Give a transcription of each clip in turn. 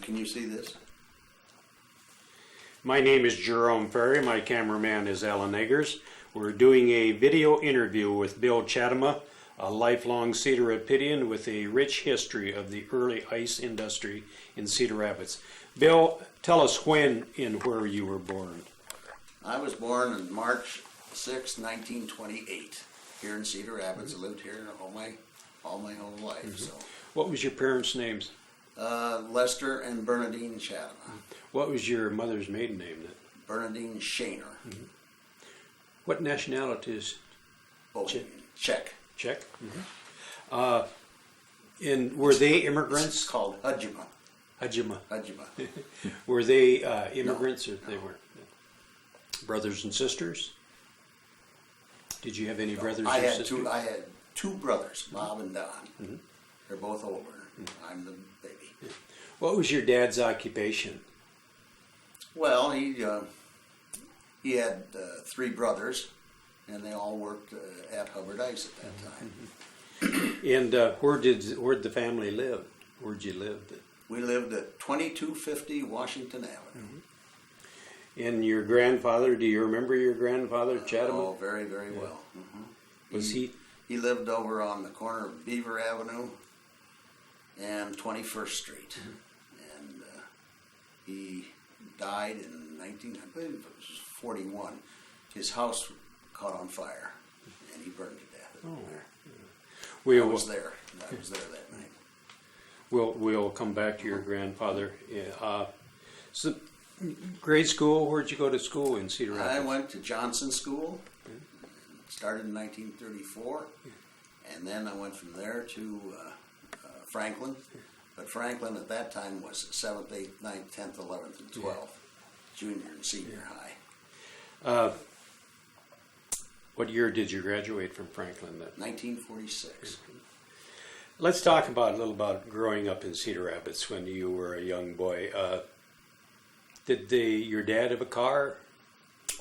Can you see this? My name is Jerome Ferry. My cameraman is Alan Eggers. We're doing a video interview with Bill Chadima, a lifelong Cedar Rapidian with a rich history of the early ice industry in Cedar Rapids. Bill, tell us when and where you were born. I was born on March 6, 1928, here in Cedar Rapids. I lived here all my whole life. So, What was your parents' names? Lester and Bernadine Chadima. What was your mother's maiden name then? Bernadine Shaner. What nationality is Czech. Czech? And were they immigrants? It's called Chadima. Chadima. Chadima. Were they immigrants or they No. weren't? Brothers and sisters? Did you have any brothers I or had sisters? I had two brothers, Bob and Don. They're both older. I'm the baby. What was your dad's occupation? Well, he had three brothers, and they all worked at Hubbard Ice at that time. And where did the family live? Where'd you live? We lived at 2250 Washington Avenue. And your grandfather, do you remember your grandfather, Chadima? Oh, very, very well. Was he? He lived over on the corner of Beaver Avenue and 21st Street. And he died in I believe it was 41. His house caught on fire, and he burned to death. I was there. I was there that night. We'll come back to your grandfather. So, grade school, where'd you go to school in Cedar Rapids? I went to Johnson School, started in 1934, and then I went from there to Franklin. But Franklin at that time was 7th, 8th, 9th, 10th, 11th, and 12th, junior and senior high. What year did you graduate from Franklin then? 1946. Let's talk a little about growing up in Cedar Rapids when you were a young boy. Did your dad have a car?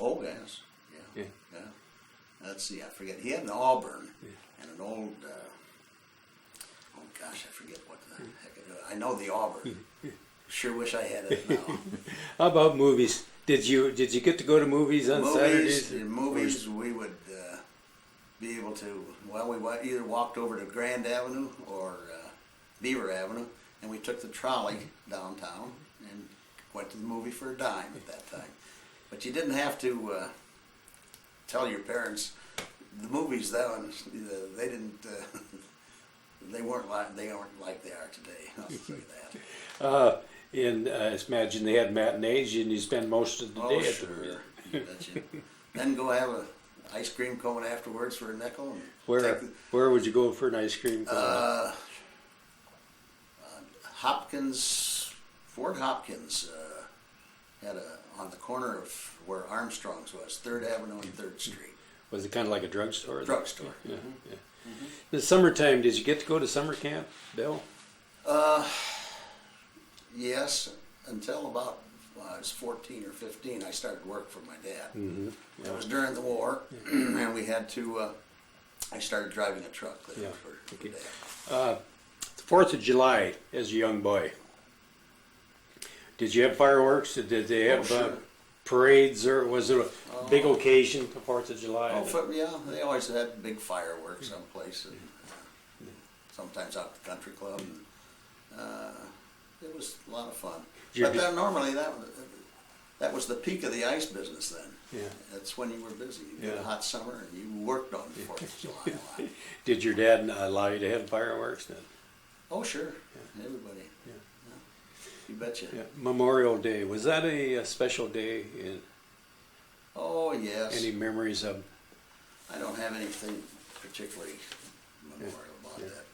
Oh, yes. Yeah. Let's see, I forget. He had an Auburn and an old, oh gosh, I forget what the heck it was. I know the Auburn. Sure wish I had it now. How about movies? Did you get to go to movies on Saturdays? In movies, we would be able to, well, we either walked over to Grand Avenue or Beaver Avenue, and we took the trolley downtown and went to the movie for a dime at that time. But you didn't have to tell your parents. The movies then, they didn't. They weren't like they are today. I'll say that. And imagine they had matinees, and you spend most of the day at the movie. You betcha. Then go have a ice cream cone afterwards for a nickel. And where would you go for an ice cream cone? Fort Hopkins had on the corner of where Armstrong's was, 3rd Avenue and 3rd Street. Was it kind of like a drugstore? Drugstore. Yeah. In the summertime, did you get to go to summer camp, Bill? Yes, until about I was 14 or 15, I started work for my dad. That was during the war, and we had to. I started driving a truck there for Dad. The 4th of July, as a young boy, did you have fireworks? Did they have parades, or was it a big occasion, the 4th of July? Yeah, they always had big fireworks someplace, and, sometimes out at the country club. And, it was a lot of fun. But then normally that was the peak of the ice business then. Yeah. That's when you were busy. You had a hot summer and you worked on the 4th of July a lot. Did your dad allow you to have fireworks then? Oh, sure. Yeah. Everybody. Yeah. You betcha. Yeah. Memorial Day, was that a special day? Oh, yes. Any memories of? I don't have anything particularly memorial about that.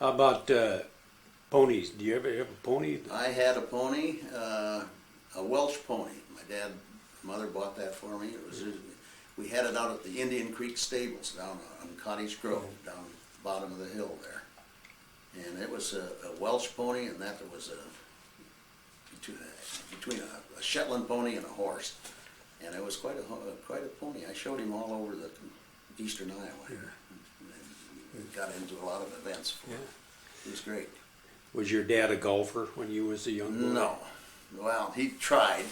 How about ponies? Do you ever have a pony? I had a pony, a Welsh pony. My mother bought that for me. We had it out at the Indian Creek Stables down on Cottage Grove, down the bottom of the hill there. And it was a Welsh pony, and that was between a Shetland pony and a horse. And it was quite a pony. I showed him all over the eastern Iowa here. And got into a lot of events for it. It was great. Was your dad a golfer when you was a young boy? No. Well, he tried.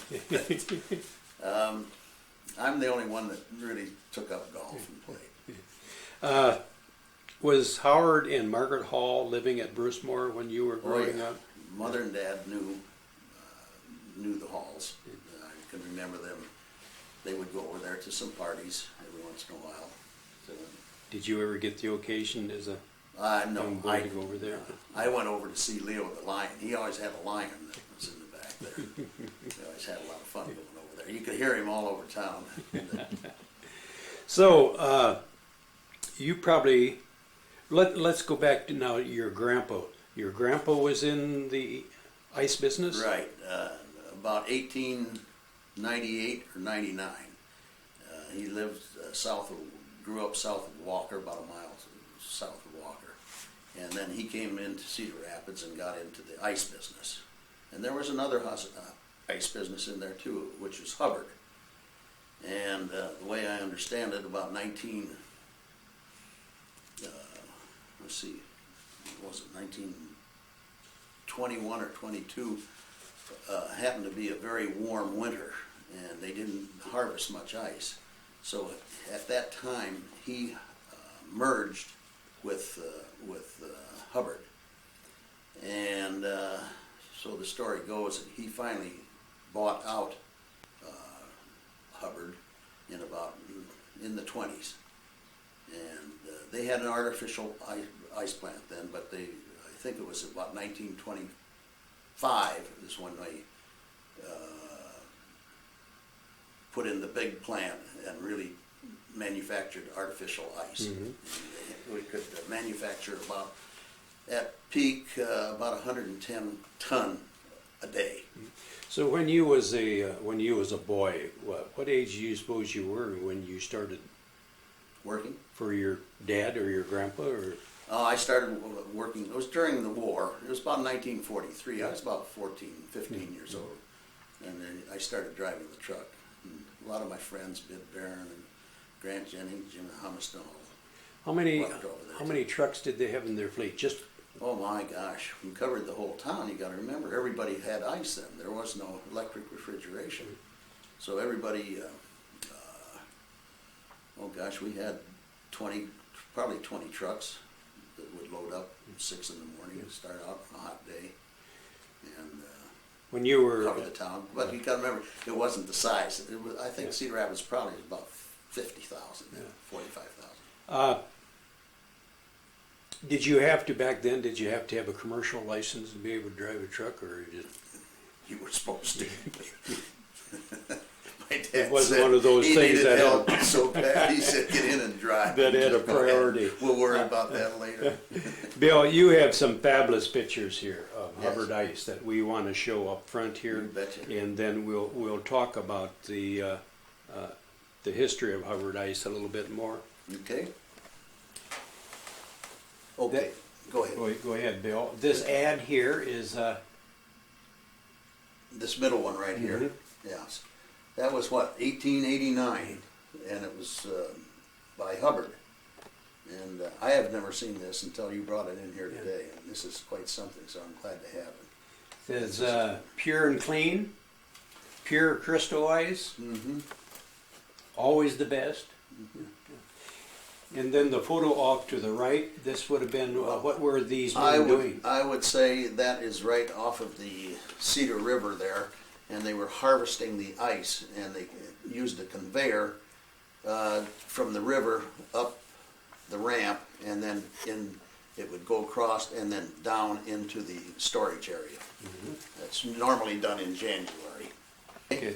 I'm the only one that really took up golf and played. Was Howard and Margaret Hall living at Brucemore when you were growing up? Mother and Dad knew the Halls. I can remember them. They would go over there to some parties every once in a while. So, Did you ever get the occasion as a no, young boy to go over there? I went over to see Leo the lion. He always had a lion that was in the back there. We always had a lot of fun going over there. You could hear him all over town. So, you probably, let's go back to now your grandpa. Your grandpa was in the ice business? Right. About 1898 or 99. He lived grew up south of Walker, about a mile south of Walker. And then he came into Cedar Rapids and got into the ice business. And there was another ice business in there too, which was Hubbard. And the way I understand it, about 1921 or 22, happened to be a very warm winter, and they didn't harvest much ice. So at that time, he merged with Hubbard. And so the story goes that he finally bought out Hubbard in the 20s, and they had an artificial ice plant then, but I think it was about 1925 is when they put in the big plant and really manufactured artificial ice. Mm-hmm. We could manufacture at peak about 110 ton a day. So when you was a boy, what age do you suppose you were when you started working for your dad or your grandpa? Or I started working. It was during the war. It was about 1943. I was about 15 years old, and then I started driving the truck. And a lot of my friends, Bid Barron and Grant Jennings, Jim Humiston. How many trucks did they have in their fleet? Just oh my gosh, we covered the whole town. You got to remember, everybody had ice then. There was no electric refrigeration, so everybody. Oh gosh, we had probably 20 trucks that would load up at 6 in the morning and start out on a hot day, and when you were cover the town. But you got to remember, it wasn't the size. It was, I think Cedar Rapids probably was about 50,000, 45,000. Did you have to back then? Did you have to have a commercial license to be able to drive a truck, or just you were supposed to? My dad it wasn't one of those things that help so bad. He said, "Get in and drive." That had a priority. We'll worry about that later. Bill, you have some fabulous pictures here of Hubbard Ice that we want to show up front here, You betcha. And then we'll talk about the history of Hubbard Ice a little bit more. Okay. Okay. Go ahead. Go ahead, Bill. This ad here is this middle one right here. Mm-hmm. Yes. That was what, 1889, and it was by Hubbard. And I have never seen this until you brought it in here today. And this is quite something, so I'm glad to have it. It says pure and clean, pure crystal ice, always the best. Mm-hmm. And then the photo off to the right, this would have been, what were these men doing? I would say that is right off of the Cedar River there, and they were harvesting the ice, and they used a conveyor from the river up the ramp, and then it would go across and then down into the storage area. Mm-hmm. That's normally done in January. Okay,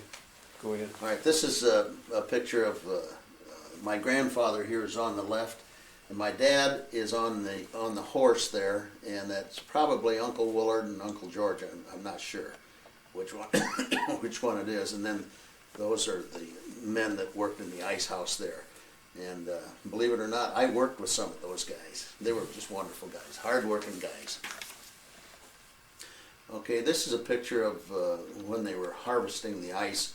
go ahead. All right, this is a picture of my grandfather here is on the left, and my dad is on the horse there, and that's probably Uncle Willard and Uncle George. I'm not sure which one which one it is. And then those are the men that worked in the ice house there. And believe it or not, I worked with some of those guys. They were just wonderful guys, hard-working guys. Okay, this is a picture of when they were harvesting the ice,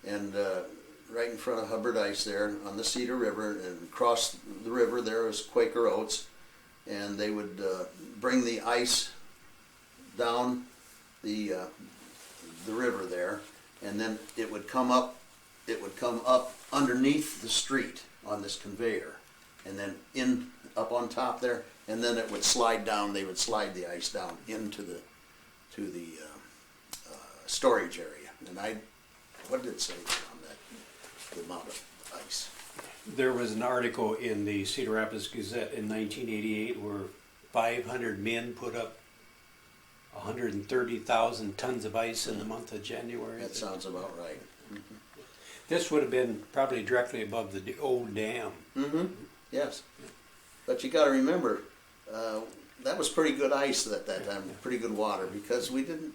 and right in front of Hubbard Ice there on the Cedar River, and across the river there was Quaker Oats, and they would bring the ice down the river there, and then it would come up. It would come up underneath the street on this conveyor, and then up on top there, and then it would slide down. They would slide the ice down into the storage area. And what did it say on that? The amount of ice. There was an article in the Cedar Rapids Gazette in 1988 where 500 men put up 130,000 tons of ice in the month of January. That sounds about right. Mm-hmm. This would have been probably directly above the old dam. Mm-hmm. Yes. But you got to remember, that was pretty good ice at that time, pretty good water, because we didn't.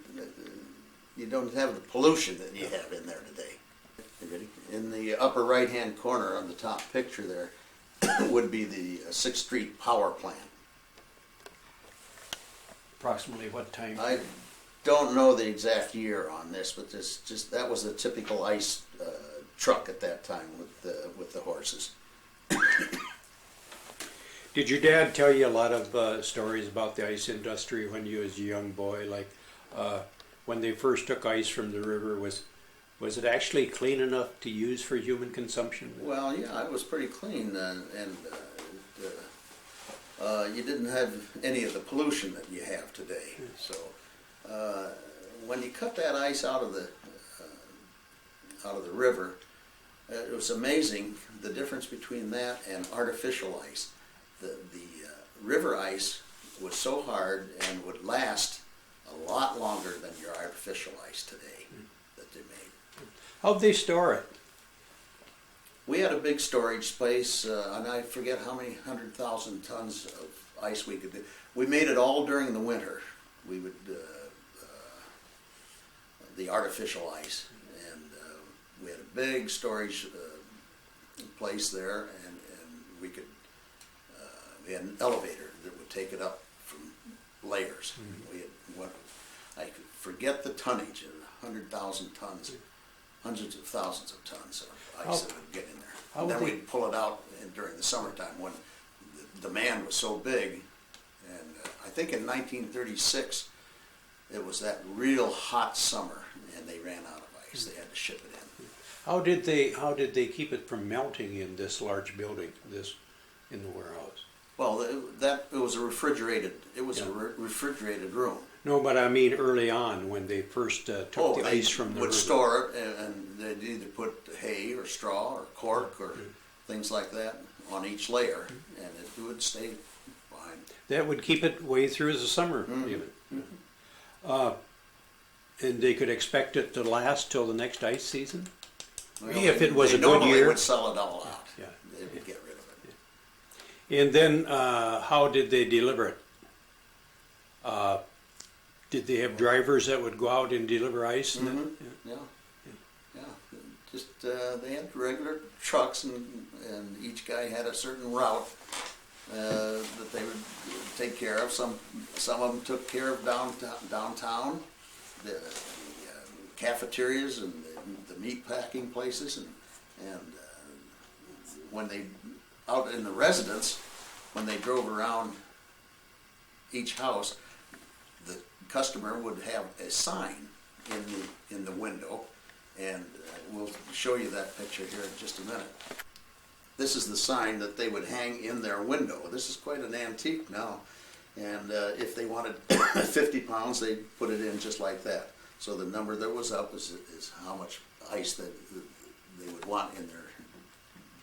You don't have the pollution that you have in there today. You ready? In the upper right-hand corner on the top picture there would be the 6th Street power plant. Approximately what time? I don't know the exact year on this, but that was a typical ice truck at that time with the horses. Did your dad tell you a lot of stories about the ice industry when you was a young boy? Like when they first took ice from the river, was it actually clean enough to use for human consumption? Well, yeah, it was pretty clean, and you didn't have any of the pollution that you have today. So when you cut that ice out of the river, it was amazing the difference between that and artificial ice. The river ice was so hard and would last a lot longer than your artificial ice today that they made. How'd they store it? We had a big storage space, and I forget how many 100,000 tons of ice we could do. We made it all during the winter. We would the artificial ice, and we had a big storage place there, and we could. We had an elevator that would take it up from layers. Mm-hmm. We had I forget the tonnage of 100,000 tons, hundreds of thousands of tons of ice that would get in there. And then we'd pull it out during the summertime when the demand was so big. And I think in 1936 it was that real hot summer, and they ran out of ice. They had to ship it in. How did they keep it from melting in this large building, in the warehouse? Well, it was a refrigerated. It was a refrigerated room. No, but I mean early on when they first took the ice from the river. Would store it, and they'd either put hay or straw or cork or things like that on each layer, and it would stay fine. That would keep it way through the summer, even. Mm-hmm. And they could expect it to last till the next ice season, Well, if it was a good year. Normally would sell it all out. Yeah. They would get rid of it. Yeah. And then, how did they deliver it? Did they have drivers that would go out and deliver ice? And Mm-hmm. Yeah. Just they had regular trucks, and each guy had a certain route that they would take care of. Some of them took care of downtown, the cafeterias and the meat packing places, and when they out in the residence, when they drove around each house, the customer would have a sign in the window, and we'll show you that picture here in just a minute. This is the sign that they would hang in their window. This is quite an antique now, and if they wanted 50 pounds, they put it in just like that. So the number that was up is how much ice that they would want in there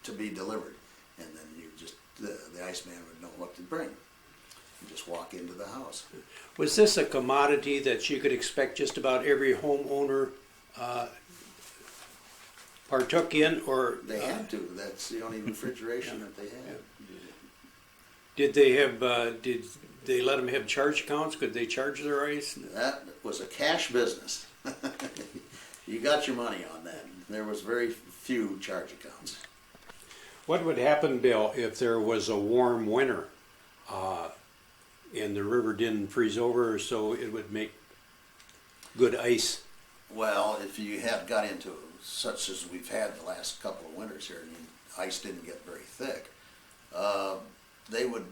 to be delivered, and then you just the iceman would know what to bring. You just walk into the house. Was this a commodity that you could expect just about every homeowner partook in, or They had to. That's the only refrigeration that they had. did they have? Did they let them have charge accounts? Could they charge their ice? That was a cash business. You got your money on that. There was very few charge accounts. What would happen, Bill, if there was a warm winter and the river didn't freeze over, so it would make good ice? Well, if you had got into such as we've had the last couple of winters here, and the ice didn't get very thick, they would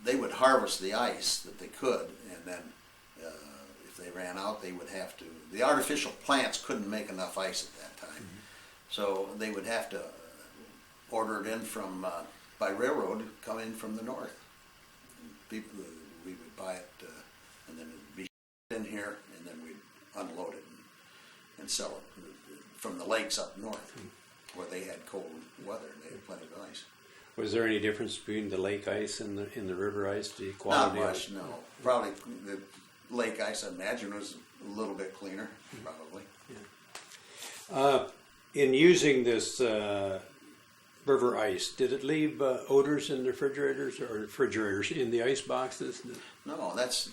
they would harvest the ice that they could, and then if they ran out, they would have to. The artificial plants couldn't make enough ice at that time, so they would have to order it in from by railroad, come in from the north. People, we would buy it, and then it'd be in here, and then we'd unload it and sell it from the lakes up north, where they had cold weather. They had plenty of ice. Was there any difference between the lake ice and the river ice? The quality? Not much, no. Probably the lake ice, I imagine, was a little bit cleaner, probably. Yeah. In using this river ice, did it leave odors in the refrigerators in the ice boxes? No, that's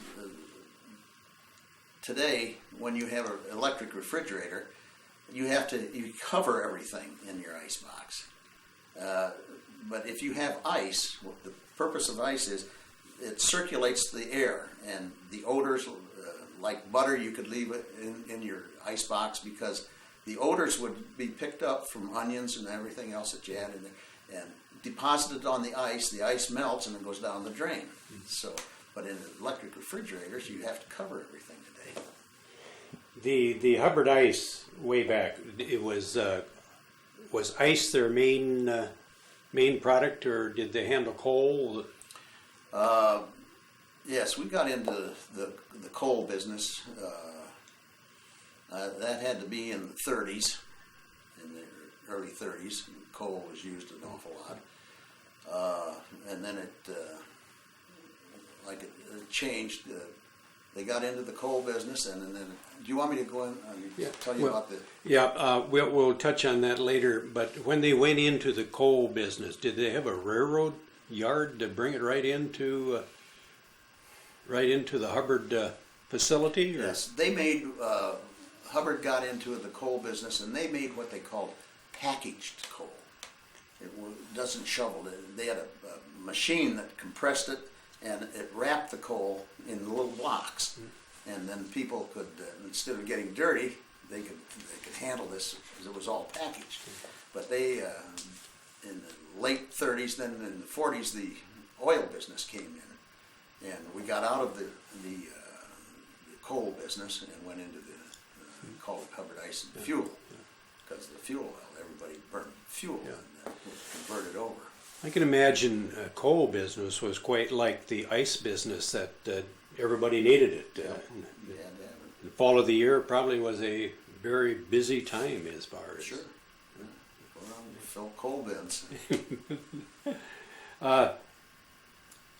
today when you have an electric refrigerator, you cover everything in your ice box. But if you have ice, the purpose of ice is it circulates the air, and the odors, like butter, you could leave it in your ice box because the odors would be picked up from onions and everything else that you had in there and deposited on the ice melts and it goes down the drain. So, but in electric refrigerators, you have to cover everything today. The Hubbard ice way back, it was ice their main product, or did they handle coal? Yes, we got into the coal business. That had to be in the 30s, in the early 30s. Coal was used an awful lot, and then it changed. They got into the coal business, and then. Do you want me to go in and tell you about the? Yeah, we'll touch on that later. But when they went into the coal business, did they have a railroad yard to bring it right into the Hubbard facility? Or? Yes, they made. Hubbard got into the coal business, and they made what they called packaged coal. It doesn't shovel it. They had a machine that compressed it, and it wrapped the coal in little blocks. And then people could, instead of getting dirty, they could handle this because it was all packaged. But they, in the late 30s, then in the 40s, the oil business came in, and we got out of the coal business and went into called it Hubbard Ice and Fuel, because the fuel oil, everybody burned fuel and that was converted over. I can imagine coal business was quite like the ice business that everybody needed it. The fall of the year probably was a very busy time as far as. Sure. Yeah. Go around and fill coal bins.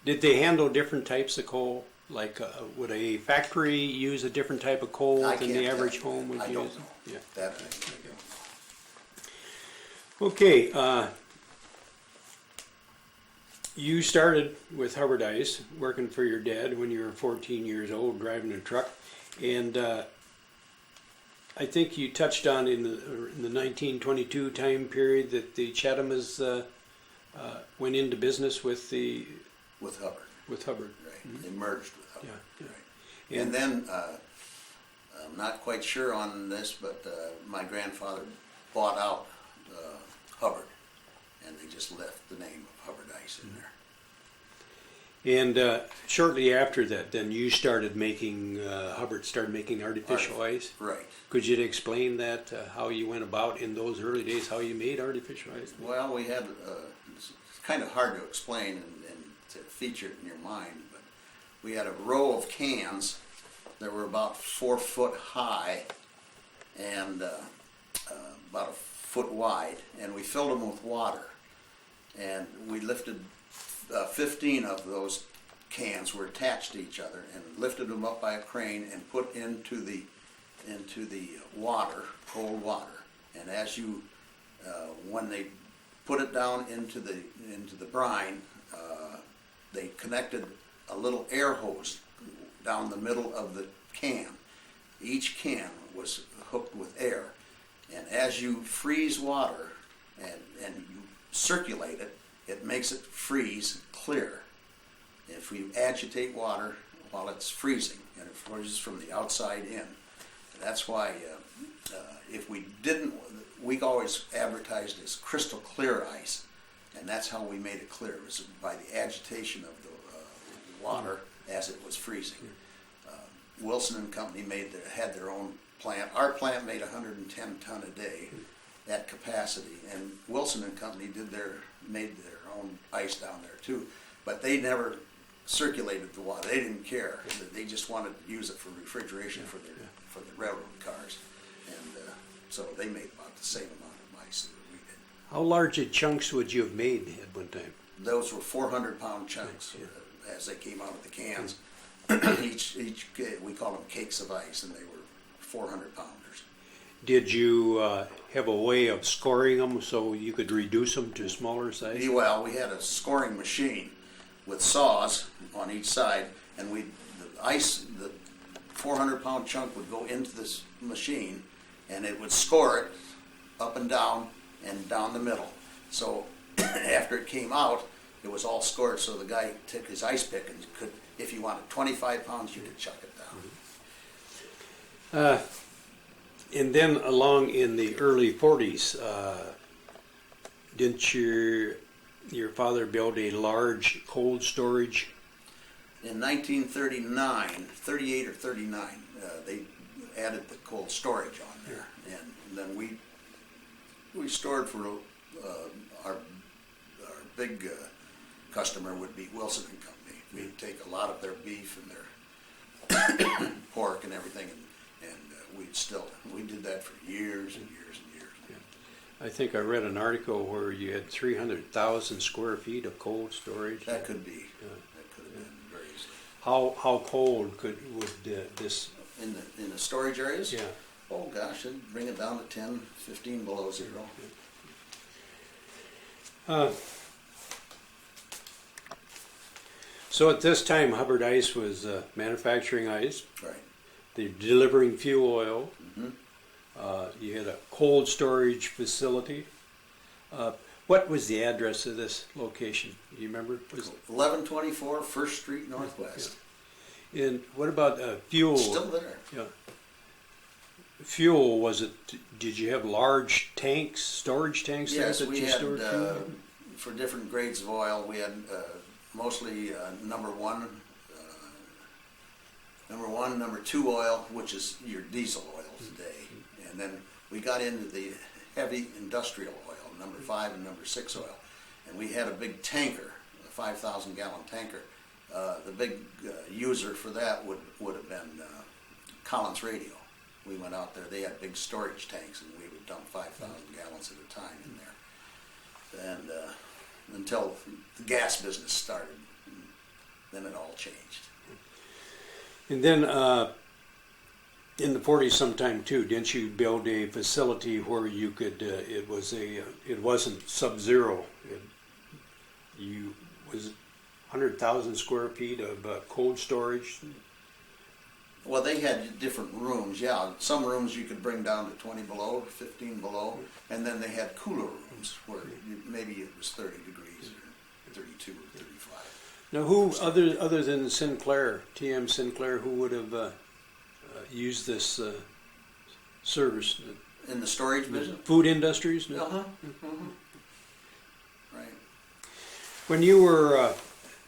Did they handle different types of coal? Like, would a factory use a different type of coal than the average home would use? I don't know. Yeah. That I Okay. You started with Hubbard Ice, working for your dad when you were 14 years old, driving a truck, and I think you touched on in the 1922 time period that the Chadimas went into business with Hubbard. With Hubbard. Right. Mm-hmm. They merged with Hubbard. Yeah. Right. And then, I'm not quite sure on this, but my grandfather bought out Hubbard, and they just left the name of Hubbard Ice in there. And shortly after that, then you started making, Hubbard started making artificial ice? Right. Could you explain that, how you went about in those early days, how you made artificial ice? Well, we had, it's kind of hard to explain and to feature it in your mind, but we had a row of cans that were about 4 foot high and about a foot wide, and we filled them with water. And we lifted 15 of those cans were attached to each other and lifted them up by a crane and put into the water, cold water. And as you, when they put it down into the brine, they connected a little air hose down the middle of the can. Each can was hooked with air, and as you freeze water and you circulate it, it makes it freeze clear. If we agitate water while it's freezing, and it freezes from the outside in. That's why if we didn't, we always advertised as crystal clear ice, and that's how we made it clear. It was by the agitation of water as it was freezing. Wilson and Company had their own plant. Our plant made 110 ton a day at capacity, and Wilson and Company made their own ice down there too, but they never circulated the water. They didn't care. They just wanted to use it for refrigeration for the railroad cars, and so they made about the same amount of ice that we did. How large a chunks would you have made at one time? Those were 400-pound chunks as they came out of the cans. each we call them cakes of ice, and they were 400 pounders. Did you have a way of scoring them so you could reduce them to smaller size? Well, we had a scoring machine with saws on each side, and the 400-pound chunk would go into this machine, and it would score it up and down the middle. So after it came out, it was all scored, so the guy took his ice pick and could, if you wanted 25 pounds, you could chuck it down. And then along in the early 40s, didn't your father build a large cold storage? In 1938 or 39, they added the cold storage on there, and then we stored for our big customer would be Wilson and Company. We'd take a lot of their beef and their pork and everything, and we did that for years and years and years. I think I read an article where you had 300,000 square feet of cold storage. That could be. That could have been very easily. How cold would this? In the storage areas? Yeah. Oh gosh, it'd bring it down to 10, 15 below zero. So at this time, Hubbard Ice was manufacturing ice. Right. They're delivering fuel oil. Mm-hmm. You had a cold storage facility. What was the address of this location? Do you remember? 1124 First Street Northwest. Yeah. And what about fuel? Still there. Yeah. Fuel, was it? Did you have large tanks, storage tanks? Yes, there that we you had stored fuel? for different grades of oil. We had mostly number one, number two oil, which is your diesel oil today, and then we got into the heavy industrial oil, number 5 and number 6 oil, and we had a big tanker, a 5,000 gallon tanker. The big user for that would have been Collins Radio. We went out there. They had big storage tanks, and we would dump 5,000 gallons at a time in there, and until the gas business started, and then it all changed. And then in the 40s sometime too, didn't you build a facility where you could, it wasn't sub-zero, was 100,000 square feet of cold storage? Well, they had different rooms, yeah. Some rooms you could bring down to 20 below, 15 below, and then they had cooler rooms where maybe it was 30 degrees or 32 or 35. Now, who other than Sinclair, TM Sinclair, who would have used this service? In the storage business? Food industries? No? Uh-huh. Mm-hmm. Right. When you were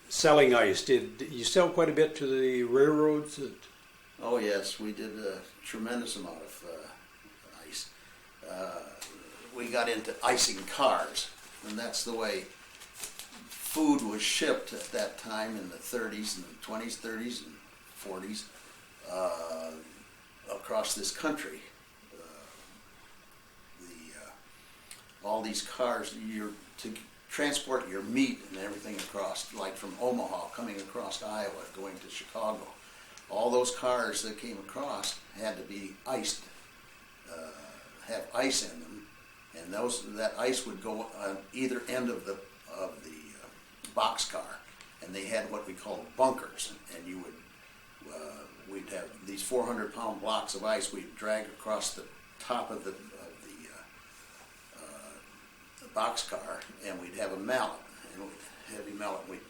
selling ice, did you sell quite a bit to the railroads? Oh yes, we did a tremendous amount of ice. We got into icing cars, and that's the way food was shipped at that time in the 30s and the 20s, 30s, and 40s across this country. All these cars, to transport your meat and everything across, like from Omaha, coming across Iowa, going to Chicago. All those cars that came across had to be iced, have ice in them, and that ice would go on either end of the boxcar, and they had what we called bunkers, and we'd have these 400-pound blocks of ice we'd drag across the top of the boxcar, and we'd have a mallet, heavy mallet, and we'd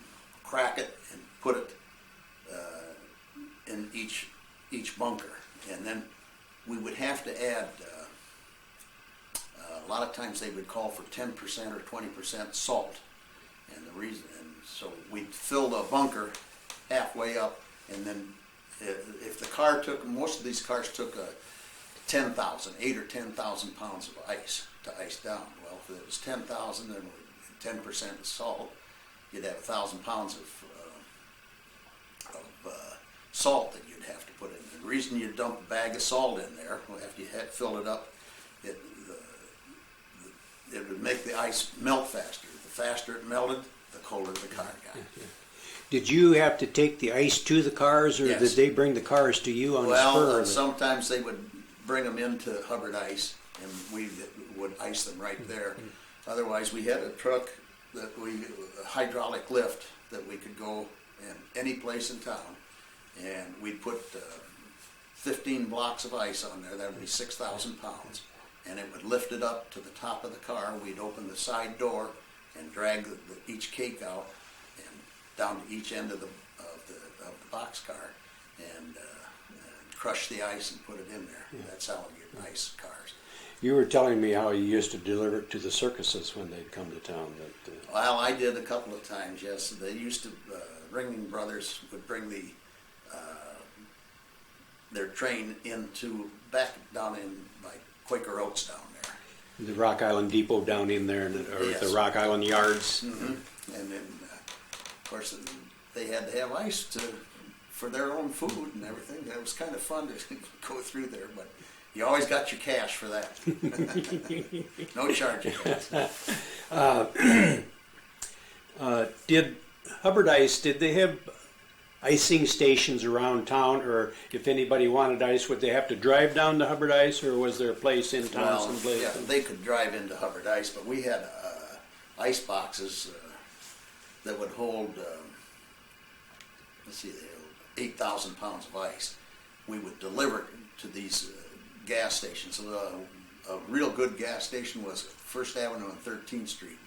crack it and put it in each bunker, and then we would have to add, a lot of times they would call for 10% or 20% salt, and so we'd fill the bunker halfway up, and then if the car took, most of these cars took 8 or 10,000 pounds of ice to ice down. Well, if it was 10,000 and 10% salt, you'd have 1,000 pounds of salt that you'd have to put in. The reason you dump a bag of salt in there, after you had filled it up, it would make the ice melt faster. The faster it melted, the colder the car got. Did you have to take the ice to the cars, or Yes. did they bring the cars to you on the spur? Well, sometimes they would bring them into Hubbard Ice, and we would ice them right there. Otherwise, we had a truck a hydraulic lift that we could go in any place in town, and we'd put 15 blocks of ice on there. That would be 6,000 pounds, and it would lift it up to the top of the car. We'd open the side door and drag each cake out and down to each end of the boxcar, and crush the ice and put it in there. That's how you get nice cars. You were telling me how you used to deliver it to the circuses when they'd come to town. Well, I did a couple of times, yes. They used to, Ringling Brothers would bring their train back down in by Quaker Oats down there. The Rock Island Depot down in there, or Yes. the Rock Island Yards. Mm-hmm. And then, of course, they had to have ice for their own food and everything. That was kind of fun to go through there, but you always got your cash for that. No charging. Did Hubbard Ice, did they have icing stations around town, or if anybody wanted ice, would they have to drive down to Hubbard Ice, or was there a place in town Well, someplace? yeah, they could drive into Hubbard Ice, but we had ice boxes that would hold, they held 8,000 pounds of ice. We would deliver it to these gas stations. A real good gas station was First Avenue and 13th Street.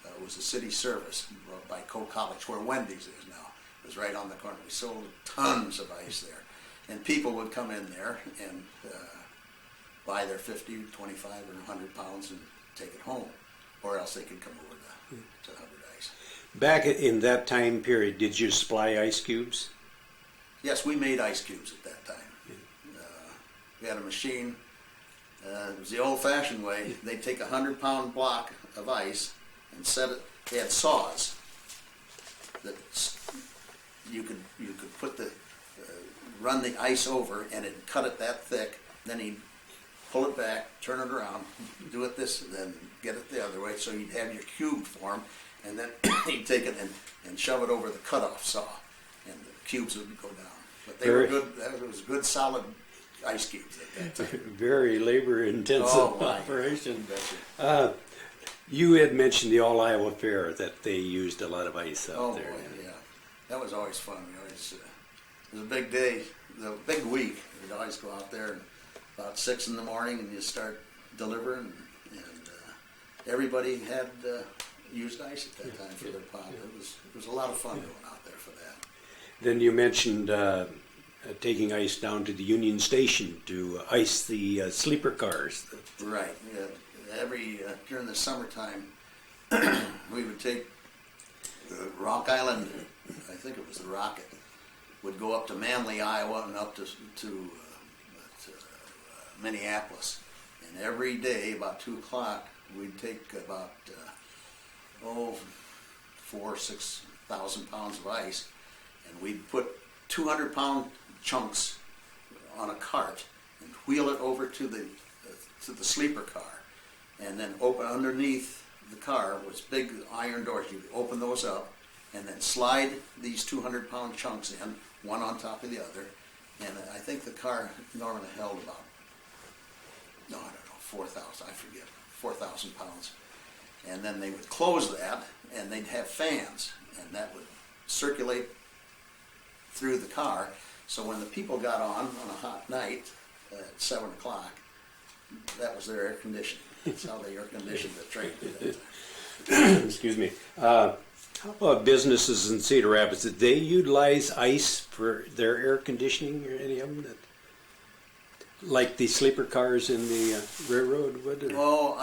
It was a city service by Coe College, where Wendy's is now. It was right on the corner. We sold tons of ice there. And people would come in there and buy their 50, 25, or 100 pounds and take it home. Or else they could come over to Hubbard Ice. Back in that time period, did you supply ice cubes? Yes, we made ice cubes at that time. We had a machine. It was the old-fashioned way. They'd take a 100-pound block of ice and set it. They had saws that you could put run the ice over, and it'd cut it that thick. Then he'd pull it back, turn it around, do it this, then get it the other way. So you'd have your cube form, and then he'd take it and shove it over the cutoff saw, and the cubes would go down. But they were good. That was good, solid ice cubes at that time. Very labor-intensive my. operation. Betcha. You had mentioned the All Iowa Fair, that they used a lot of ice out there. Boy, yeah. That was always fun. We always, it was a big day, the big week. We'd always go out there about 6 in the morning and you start delivering. And everybody had used ice at that time for their pot. It was a lot of fun going out there for that. Then you mentioned taking ice down to the Union Station to ice the sleeper cars. Right. Yeah. During the summertime, we would take the Rock Island, I think it was the Rocket, would go up to Manly, Iowa, and up to Minneapolis. And every day, about 2 o'clock, we'd take about 4,000 or 6,000 pounds of ice, and we'd put 200-pound chunks on a cart and wheel it over to the sleeper car. And then open underneath the car was big iron doors. You open those up and then slide these 200-pound chunks in, one on top of the other. And I think the car normally held about, 4,000, I forget, 4,000 pounds. And then they would close that and they'd have fans, and that would circulate through the car. So when the people got on a hot night at 7 o'clock, that was their air conditioning. That's how they air conditioned the train at that time. Excuse me. How about businesses in Cedar Rapids? Did they utilize ice for their air conditioning, or any of them? Like the sleeper cars in the railroad would? Well,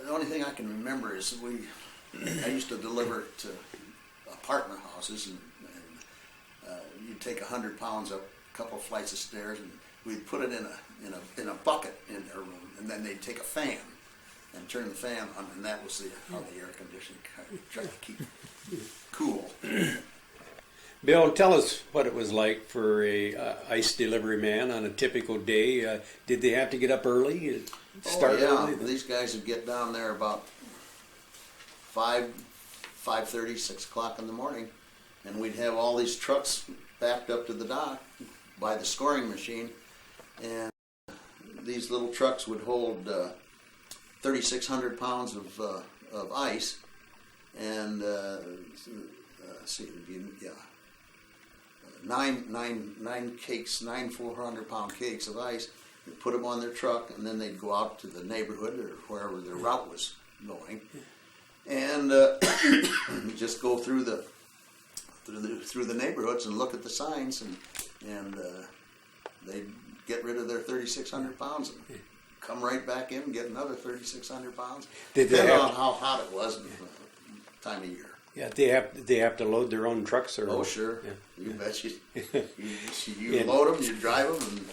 the only thing I can remember is I used to deliver to apartment houses, and you'd take 100 pounds up a couple of flights of stairs, and we'd put it in a bucket in their room, and then they'd take a fan and turn the fan on, and that was how the air conditioning tried to keep cool. Bill, tell us what it was like for a ice delivery man on a typical day. Did they have to get up early? Start early? These guys would get down there about 5:30, 6 o'clock in the morning, and we'd have all these trucks backed up to the dock by the scoring machine, and these little trucks would hold 3,600 pounds of ice, and nine cakes, 400-pound cakes of ice. They'd put them on their truck, and then they'd go out to the neighborhood or wherever their route was going, and just go through the neighborhoods and look at the signs, and they'd get rid of their 3,600 pounds and come right back in and get another 3,600 pounds. Depending on how hot it was and the time of year. Yeah, they have to load their own trucks, or oh sure, yeah. You bet you. You load them, you drive them,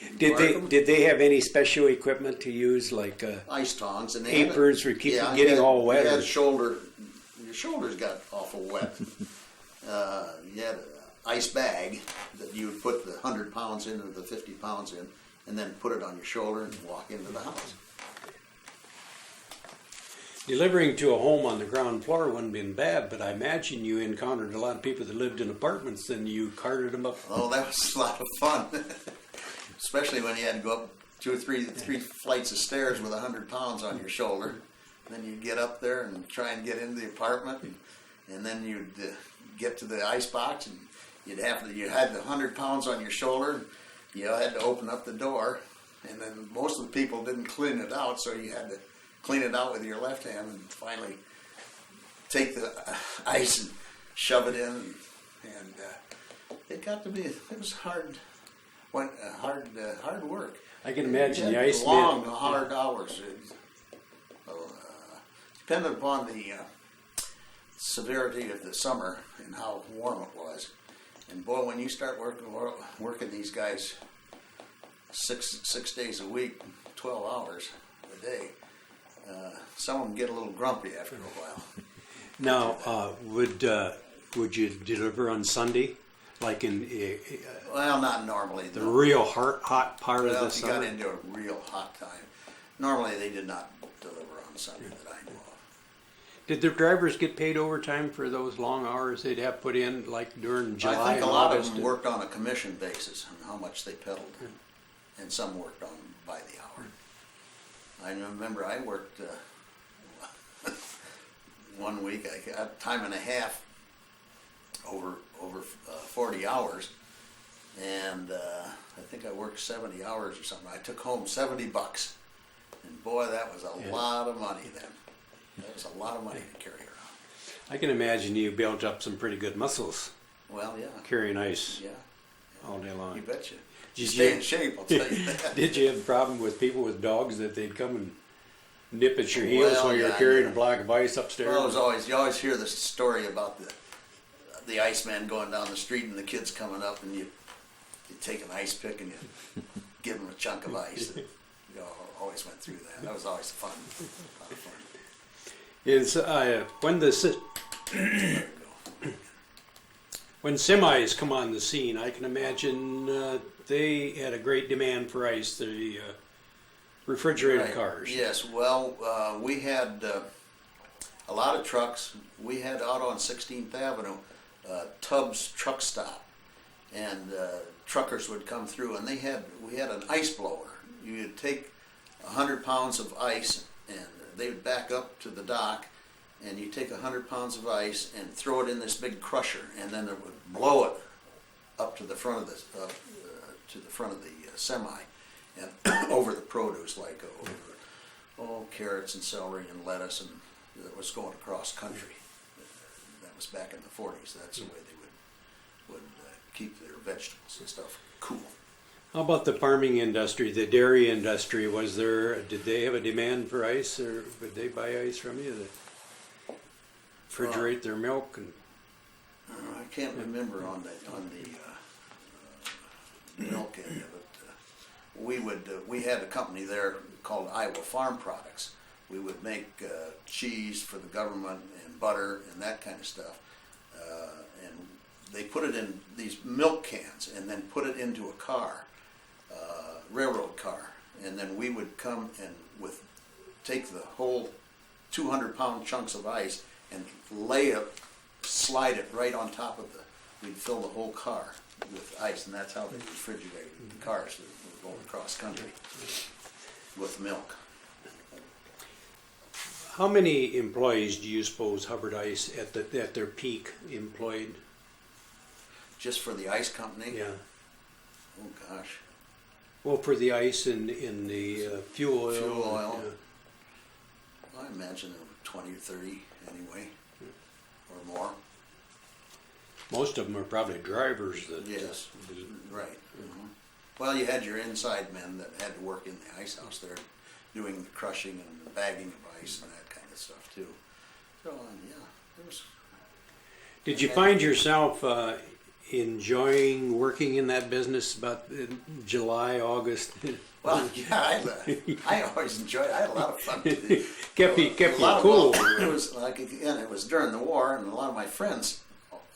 and did they have any special equipment to use, like ice tongs and aprons for getting all wet? Your shoulders got awful wet. You had an ice bag that you would put the 100 pounds in or the 50 pounds in, and then put it on your shoulder and walk into the house. Delivering to a home on the ground floor wouldn't have been bad, but I imagine you encountered a lot of people that lived in apartments, and you carted them up. Oh, that was a lot of fun, especially when you had to go up 2 or 3 flights of stairs with 100 pounds on your shoulder. Then you'd get up there and try and get into the apartment, and then you'd get to the ice box, and you had the 100 pounds on your shoulder. You had to open up the door, and then most of the people didn't clean it out, so you had to clean it out with your left hand, and finally take the ice and shove it in, and it got to be, it was hard work. I can imagine the ice long, hard hours. Depended upon the severity of the summer and how warm it was. And boy, when you start working these guys six days a week, 12 hours a day, some of them get a little grumpy after a while. Now, would you deliver on Sunday, like in? Well, not normally. The real hot part of the summer. Well, if you got into a real hot time, normally they did not deliver on Sunday that I know of. Did the drivers get paid overtime for those long hours they'd have put in, like during July? I think a lot of them worked on a commission basis on how much they pedaled, and some worked on by the hour. I remember I worked one week. I got time and a half over 40 hours, and I think I worked 70 hours or something. I took home $70, and boy, that was a lot of money then. That was a lot of money to carry around. I can imagine you built up some pretty good muscles. Well, yeah. Carrying ice. Yeah. All day long. You betcha. You stay in shape, I'll tell you that. Did you have a problem with people with dogs that they'd come and nip at your heels while you're carrying a block of ice upstairs? Well, you always hear this story about the Iceman going down the street and the kids coming up, and you take an ice pick and you give them a chunk of ice. You always went through that. That was always fun. A lot of fun. Is when semis come on the scene, I can imagine they had a great demand for ice. The refrigerated cars. Yes. Well, we had a lot of trucks. We had out on 16th Avenue, Tubbs Truck Stop, and truckers would come through, and we had an ice blower. You would take 100 pounds of ice, and they would back up to the dock, and you take 100 pounds of ice and throw it in this big crusher, and then it would blow it up to the front of the semi, and over the produce, like over carrots and celery and lettuce, and that was going across country. That was back in the 40s. That's the way they would keep their vegetables and stuff cool. How about the farming industry, the dairy industry? Did they have a demand for ice, or would they buy ice from you to refrigerate their milk? And I can't remember on the milk end of it. We had a company there called Iowa Farm Products. We would make cheese for the government and butter and that kind of stuff. And they put it in these milk cans and then put it into a car, railroad car. And then we would come and take the whole 200-pound chunks of ice and slide it right on top of we'd fill the whole car with ice, and that's how they refrigerated the cars that were going across country with milk. How many employees do you suppose Hubbard Ice at their peak employed? Just for the ice company? Yeah. Oh gosh. Well, for the ice and in the fuel oil. Fuel oil. Yeah. I imagine there were 20 or 30 anyway, or more. Most of them are probably drivers. Yes, right. Mm-hmm. Well, you had your inside men that had to work in the ice house there, doing the crushing and the bagging of ice and that kind of stuff too. So yeah, it was. Did you find yourself enjoying working in that business about July, August? Well, yeah, I always enjoyed it. I had a lot of fun. kept you cool. It was like, again, it was during the war, and a lot of my friends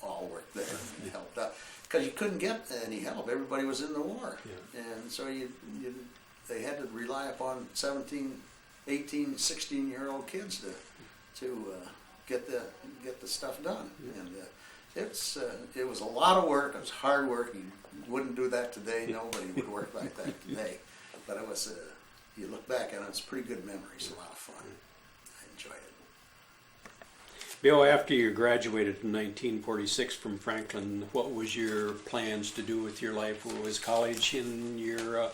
all worked there and helped out because you couldn't get any help. Everybody was in the war, and so they had to rely upon 17, 18, 16-year-old kids to get the stuff done. And it was a lot of work. It was hard work. You wouldn't do that today. Nobody would work like that today. But it was, you look back and it's pretty good memories. A lot of fun. I enjoyed it. Bill, after you graduated in 1946 from Franklin, what was your plans to do with your life? Was college in your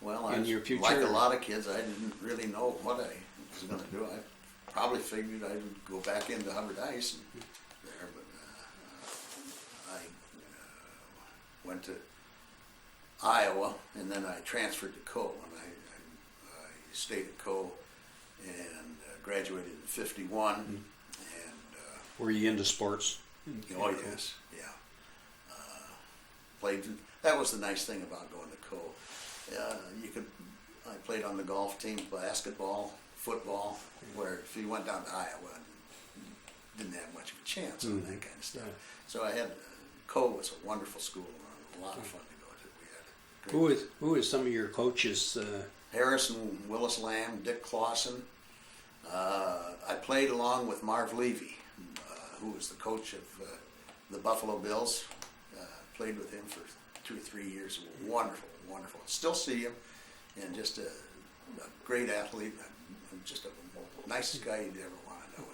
your future? Like a lot of kids, I didn't really know what I was going to do. I probably figured I'd go back into Hubbard Ice and there, but I went to Iowa, and then I transferred to Coe, and I stayed at Coe and graduated in '51. And were you into sports? Oh yes, yeah. Played. That was the nice thing about going to Coe. I played on the golf team, basketball, football. Where if you went down to Iowa, didn't have much of a chance on that kind of stuff. Yeah. So I had Coe was a wonderful school, a lot of fun to go to. We had who is some of your coaches? Harrison, Willis Lamb, Dick Clausen. I played along with Marv Levy, who was the coach of the Buffalo Bills. Played with him for 2 or 3 years. Wonderful, wonderful. Still see him, and just a great athlete. Just a nicest guy you'd ever want to know.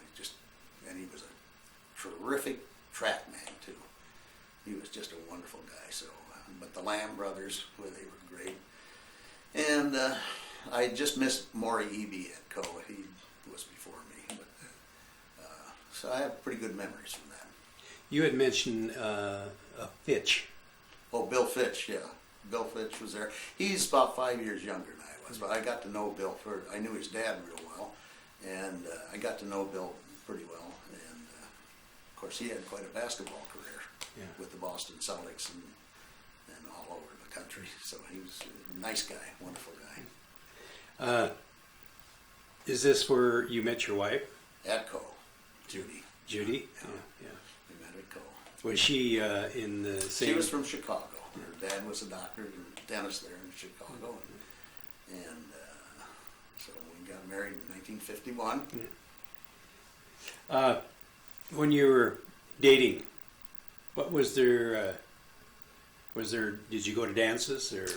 And he was a terrific track man too. He was just a wonderful guy. So, but the Lamb brothers, they were great. And I just missed Maury Eby at Coe. He was before me. But, so I have pretty good memories from that. You had mentioned Fitch. Oh, Bill Fitch, yeah. Bill Fitch was there. He's about 5 years younger than I was, but I got to know Bill first. I knew his dad real well, and I got to know Bill pretty well. And of course, he had quite a basketball career with the Boston Celtics and all over the country. So he was a nice guy, wonderful guy. Is this where you met your wife? At Coe, Judy. Judy? Yeah. We met at Coe. Was she in the same? She was from Chicago. Her dad was a doctor and dentist there in Chicago. And so we got married in 1951. When you were dating, what was there? Did you go to dances or?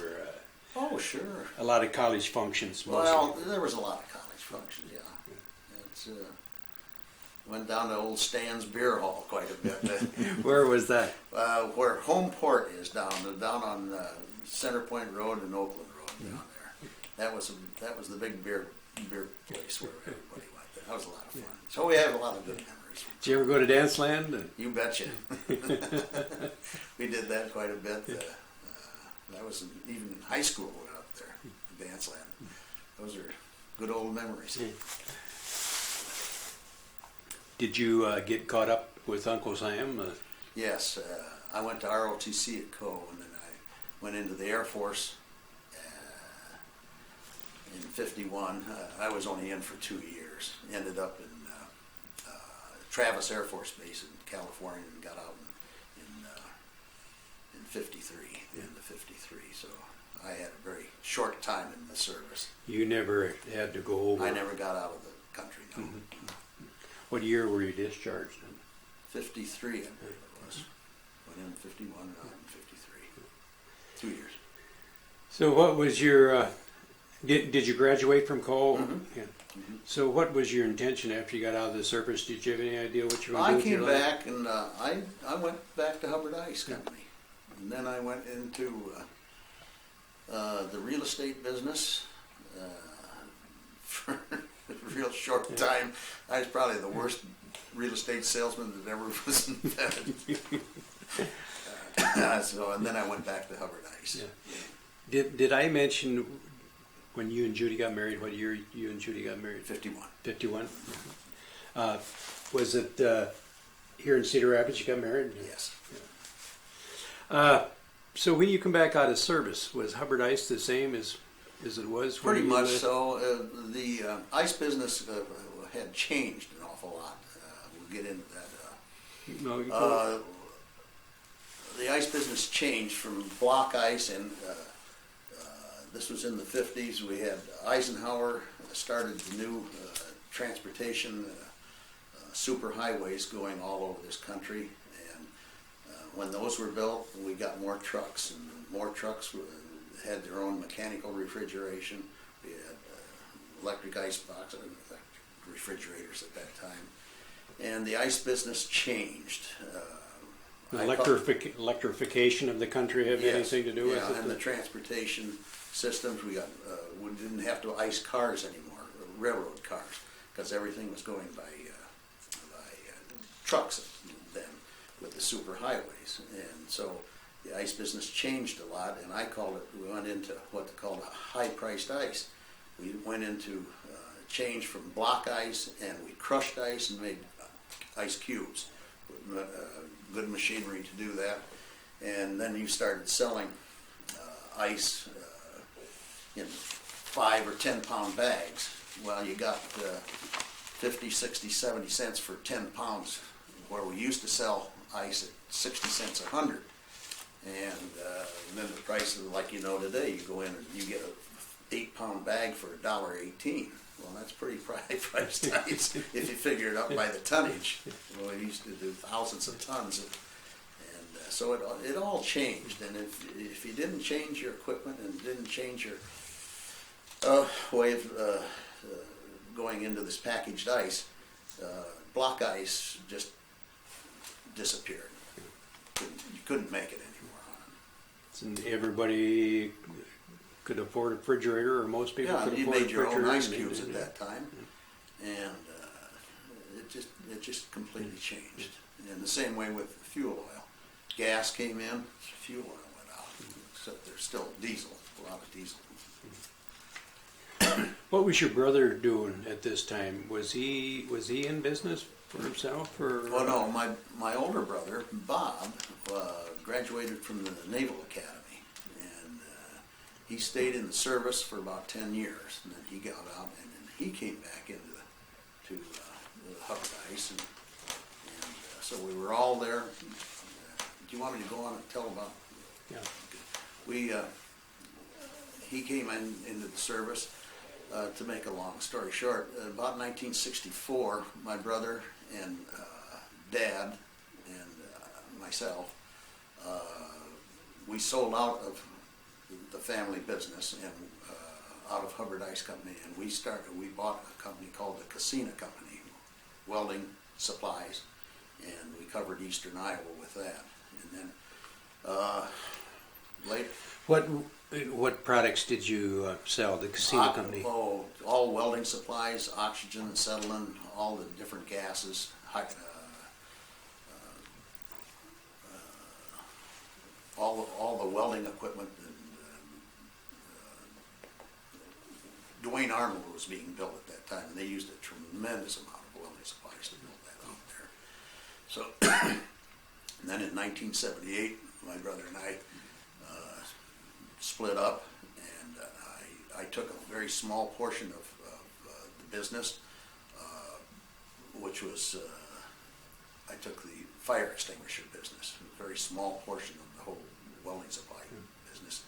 Oh, sure. A lot of college functions. Mostly. Well, there was a lot of college functions. Yeah. It's went down to old Stan's Beer Hall quite a bit. Where was that? Where Home Port is down on Center Point Road and Oakland Road down there. That was the big beer place where everybody went there. That was a lot of fun. So we have a lot of good memories. Did you ever go to Dance Land? You betcha. We did that quite a bit. That was even in high school. We went up there, Dance Land. Those are good old memories. Did you get caught up with Uncle Sam? Yes, I went to ROTC at Coe, and then went into the Air Force in '51. I was only in for 2 years. Ended up in Travis Air Force Base in California and got out in '53, the end of '53. So I had a very short time in the service. You never had to go over? I never got out of the country, no. What year were you discharged in? '53, I believe it was. Went in '51 and out in '53. 2 years. So what was your, did you graduate from Cole? Mm-hmm. Yeah. Mm-hmm. So what was your intention after you got out of the service? Did you have any idea what you were going to do I with your came life? back and I went back to Hubbard Ice Company. And then I went into the real estate business for a real short time. I was probably the worst real estate salesman that ever was invented. And then I went back to Hubbard Ice. Yeah. Did I mention when you and Judy got married, what year you and Judy got married? 51. 51? Was it here in Cedar Rapids you got married? Yes. So when you come back out of service, was Hubbard Ice the same as it was? Pretty much so. The ice business had changed an awful lot. We'll get into that. No, you go. The ice business changed from block ice, and this was in the 50s. We had Eisenhower started the new transportation superhighways going all over this country, and when those were built, we got more trucks, and more trucks had their own mechanical refrigeration. We had electric ice boxes, refrigerators at that time, and the ice business changed. Electrification of the country have Yes, anything to do with it? And the transportation systems, we didn't have to ice cars anymore, railroad cars, because everything was going by trucks then with the super highways. And so the ice business changed a lot, and we went into what they called a high-priced ice. We went into change from block ice, and we crushed ice and made ice cubes. Good machinery to do that. And then you started selling ice in 5 or 10 pound bags. Well, you got 50, 60, 70 cents for 10 pounds, where we used to sell ice at 60 cents a 100. And then the price of, like today, you go in and you get a 8 pound bag for $1.18. Well, that's pretty priced ice if you figure it out by the tonnage. Well, we used to do thousands of tons, and so it all changed. And if you didn't change your equipment and didn't change your way of going into this packaged ice, block ice just disappeared. You couldn't make it anymore on it. And everybody could afford a refrigerator, or most people could afford a refrigerator. Yeah, you made your own ice cubes at that time, and it just completely changed. And the same way with fuel oil. Gas came in, fuel oil went out, except there's still diesel, a lot of diesel. What was your brother doing at this time? Was he in business for himself, or? Well, no, my older brother, Bob, graduated from the Naval Academy. He stayed in the service for about 10 years, and then he got out, and then he came back into the Hubbard Ice, and so we were all there. Do you want me to go on and tell about? Yeah. He came into the service. To make a long story short, about 1964, my brother and Dad and myself, we sold out of the family business and out of Hubbard Ice Company, and we bought a company called the Casina Company, welding supplies, and we covered eastern Iowa with that. And then later, what products did you sell? The Casina Company. All welding supplies, oxygen, acetylene, all the different gases. All the welding equipment. Dwayne Arnold was being built at that time, and they used a tremendous amount of welding supplies to build that out there. So, and then in 1978, my brother and I split up, and I took a very small portion of the business, which was, I took the fire extinguisher business, a very small portion of the whole welding supply business,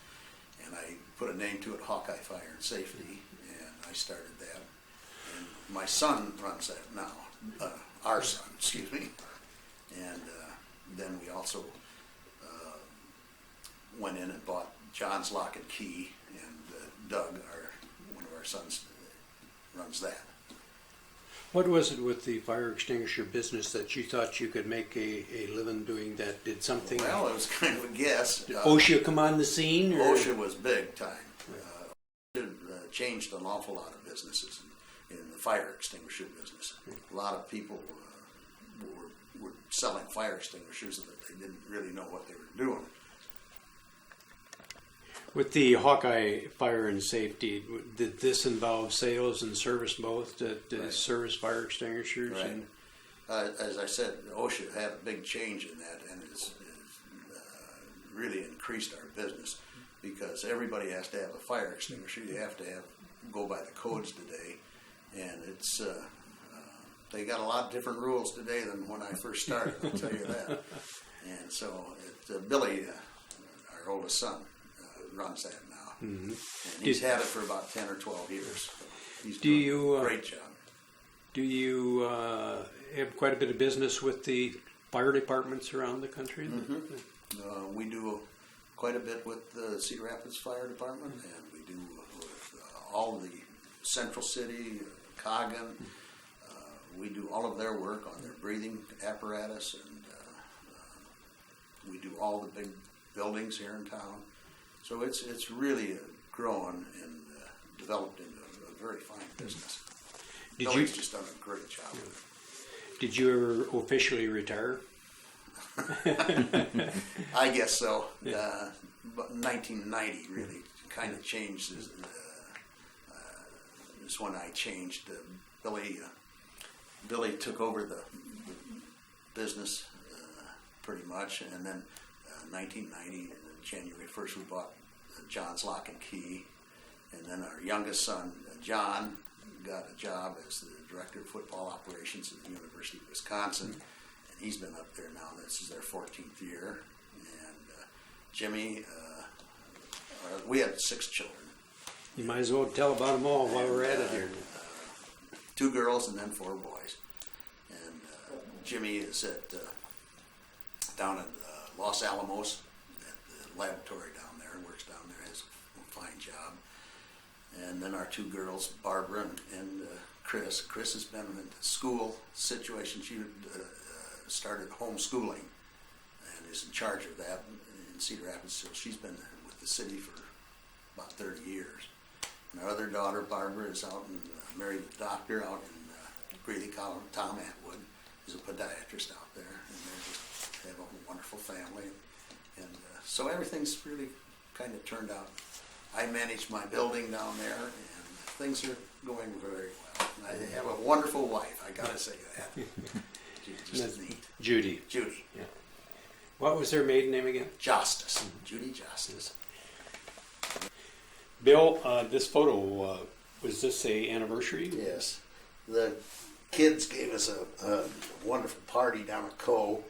and I put a name to it, Hawkeye Fire and Safety, and I started that. And my son runs that now, our son, excuse me, and then we also went in and bought John's Lock and Key, and Doug, one of our sons, runs that. What was it with the fire extinguisher business that you thought you could make a living doing that? Did something... Well, it was kind of a guess. Did OSHA come on the scene? Or? OSHA was big time. OSHA changed an awful lot of businesses in the fire extinguisher business. A lot of people were selling fire extinguishers that they didn't really know what they were doing. With the Hawkeye Fire and Safety, did this involve sales and service both? To Right. service fire extinguishers? Right. And As I said, OSHA had a big change in that, and it's really increased our business because everybody has to have a fire extinguisher. You have to go by the codes today, and it's they got a lot of different rules today than when I first started. I'll tell you that. And so Billy, our oldest son, runs that now, and he's had it for about 10 or 12 years. He's doing a great job. Do you have quite a bit of business with the fire departments around the country? We do quite a bit with the Cedar Rapids Fire Department, and we do with all of the Central City, Coggin. We do all of their work on their breathing apparatus, and we do all the big buildings here in town. So it's really grown and developed into a very fine business. Billy's just done a great job. Did you ever officially retire? I guess so. But 1990 really kind of changed. Is when I changed. Billy took over the business pretty much, and then 1990, January 1st, we bought John's Lock and Key, and then our youngest son, John, got a job as the director of football operations at the University of Wisconsin, and he's been up there now. This is their 14th year. And Jimmy, we had 6 children. You might as well tell about them all while we're at it here. 2 girls and then 4 boys. And Jimmy is down in Los Alamos at the laboratory down there, works down there, has a fine job. And then our 2 girls, Barbara and Chris. Chris has been in the school situation. She started homeschooling and is in charge of that in Cedar Rapids. So she's been with the city for about 30 years. And our other daughter, Barbara, is out and married a doctor out in Greeley, Colorado. Tom Atwood is a podiatrist out there, and they just have a wonderful family. And so everything's really kind of turned out. I manage my building down there, and things are going very well. And I have a wonderful wife, I gotta say that. She's just neat. Judy. Judy. Yeah. What was her maiden name again? Justice. Judy Justice. Bill, this photo, was this a anniversary? Yes. The kids gave us a wonderful party down at Co.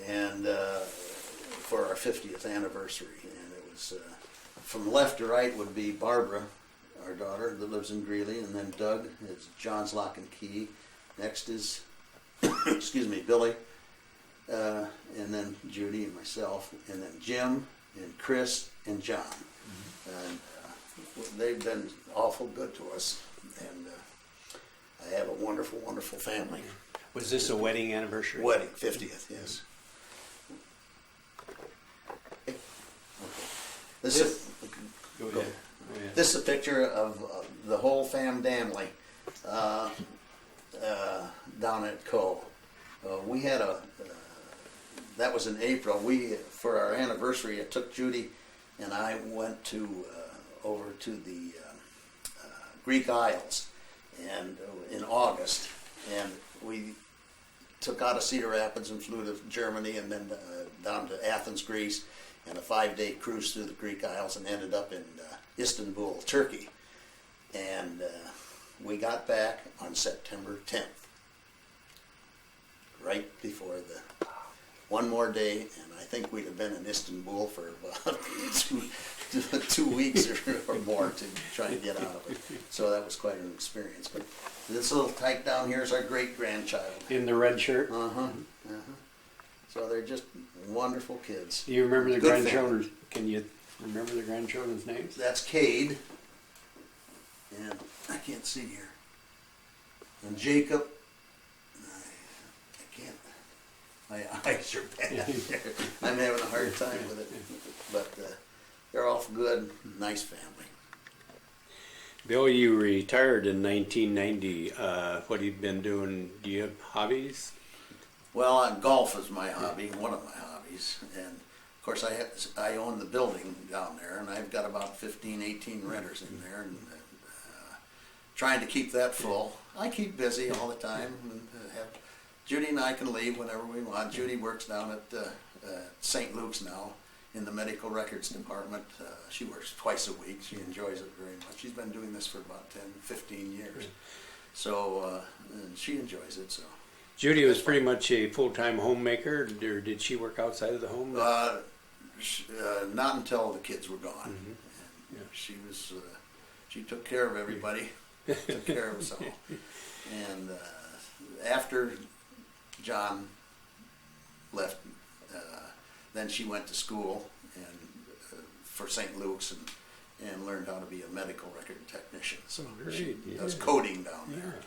and for our 50th anniversary. And it was from left to right would be Barbara, our daughter that lives in Greeley, and then Doug is John's Lock and Key. Next is excuse me, Billy, and then Judy and myself, and then Jim and Chris and John. And they've been awful good to us, and I have a wonderful, wonderful family. Was this a wedding anniversary? Wedding, 50th, yes. Okay. This is Go ahead. This is a picture of the whole family down at Co. We had that was in April. For our anniversary, I took Judy and I went over to the Greek Isles and in August, and we took out of Cedar Rapids and flew to Germany and then down to Athens, Greece, and a 5-day cruise through the Greek Isles, and ended up in Istanbul, Turkey. And we got back on September 10th, right before the one more day, and I think we'd have been in Istanbul for about 2 weeks or more to try and get out of it. So that was quite an experience. But this little tyke down here is our great-grandchild. In the red shirt? Uh-huh, uh-huh. So they're just wonderful kids. Do you remember the Good grandchildren? Can you remember the grandchildren's names? That's Cade, and I can't see here. And Jacob, I can't, my eyes are bad here. I'm having a hard time with it. But they're all good, nice family. Bill, you retired in 1990. What have you been doing? Do you have hobbies? Well, golf is my hobby, one of my hobbies, and of course I own the building down there, and I've got about 15, 18 renters in there, and trying to keep that full. I keep busy all the time, and Judy and I can leave whenever we want. Judy works down at St. Luke's now in the medical records department. She works twice a week. She enjoys it very much. She's been doing this for about 10, 15 years, so and she enjoys it. So. Judy was pretty much a full-time homemaker, or did she work outside of the home? Not until the kids were gone. Mm-hmm. And she was. She took care of everybody. Took care of us all. And after John left, then she went to school and for St. Luke's and learned how to be a medical record technician. So she does coding down there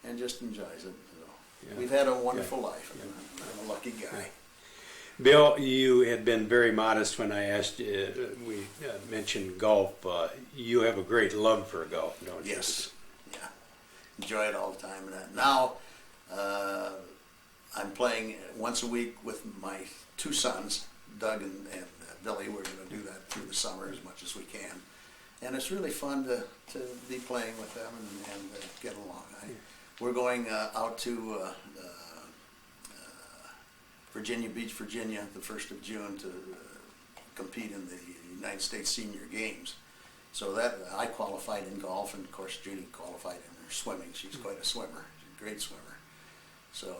and just enjoys it. Yeah. We've had a wonderful life. Yeah. I'm a lucky guy. Bill, you had been very modest when I asked you, we mentioned golf. You have a great love for golf, don't you? Yes. Yeah. Enjoy it all the time. And now I'm playing once a week with my 2 sons, Doug and Billy. We're going to do that through the summer as much as we can. And it's really fun to be playing with them and get along. We're going out to Virginia Beach, Virginia, the 1st of June to compete in the United States Senior Games. So that I qualified in golf, and of course Judy qualified in her swimming. She's quite a swimmer. She's a great swimmer. So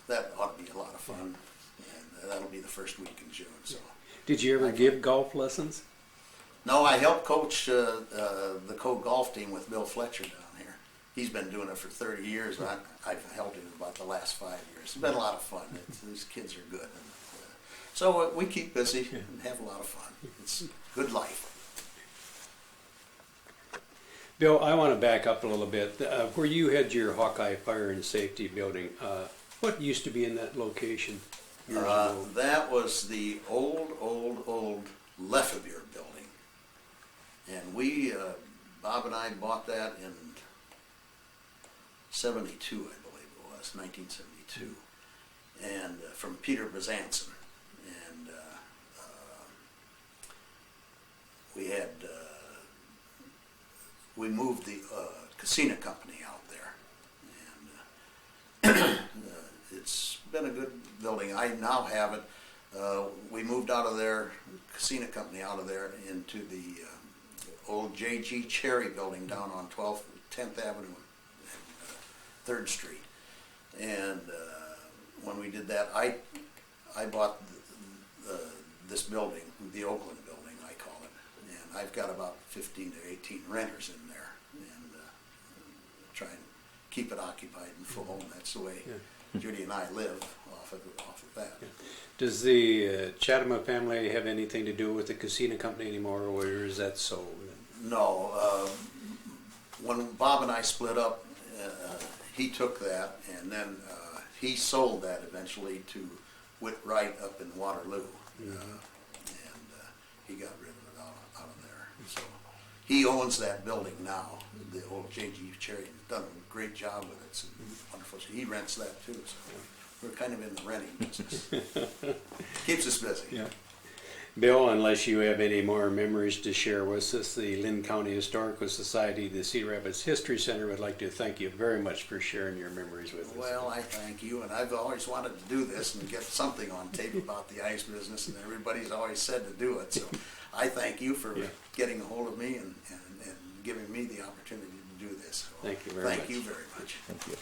that ought to be a lot of fun, and that'll be the first week in June. So. Did you ever give golf lessons? No, I helped coach the co-golf team with Bill Fletcher down here. He's been doing it for 30 years. I've helped him about the last 5 years. It's been a lot of fun. These kids are good. And, so we keep busy and have a lot of fun. It's good life. Bill, I want to back up a little bit. Where you had your Hawkeye Fire and Safety building, what used to be in that location years ago? That was the old Lefevre building. And we, Bob and I bought that in 72, I believe it was, 1972, and from Peter Bezanson. And we moved the casino company out there, and it's been a good building. I now have it. We moved out of there, casino company out of there, into the old J.G. Cherry building down on 10th Avenue and 3rd Street. And when we did that, I bought this building, the Oakland building, I call it, and I've got about 15 to 18 renters in there, and try and keep it occupied and full, and that's the way Judy and I live off of that. Yeah. Does the Chadima family have anything to do with the casino company anymore, or is that sold? No. When Bob and I split up, he took that, and then he sold that eventually to Whit Wright up in Waterloo, and he got rid of it out of there. So he owns that building now, the old J.G. Cherry. He's done a great job with it. It's wonderful. So he rents that too. So we're kind of in the renting business. Keeps us busy. Yeah. Bill, unless you have any more memories to share with us, the Linn County Historical Society, the Cedar Rapids History Center would like to thank you very much for sharing your memories with us. Well, I thank you, and I've always wanted to do this and get something on tape about the ice business, and everybody's always said to do it, so I thank you for getting a hold of me and giving me the opportunity to do this. So thank you very much. Thank you very much. Thank you.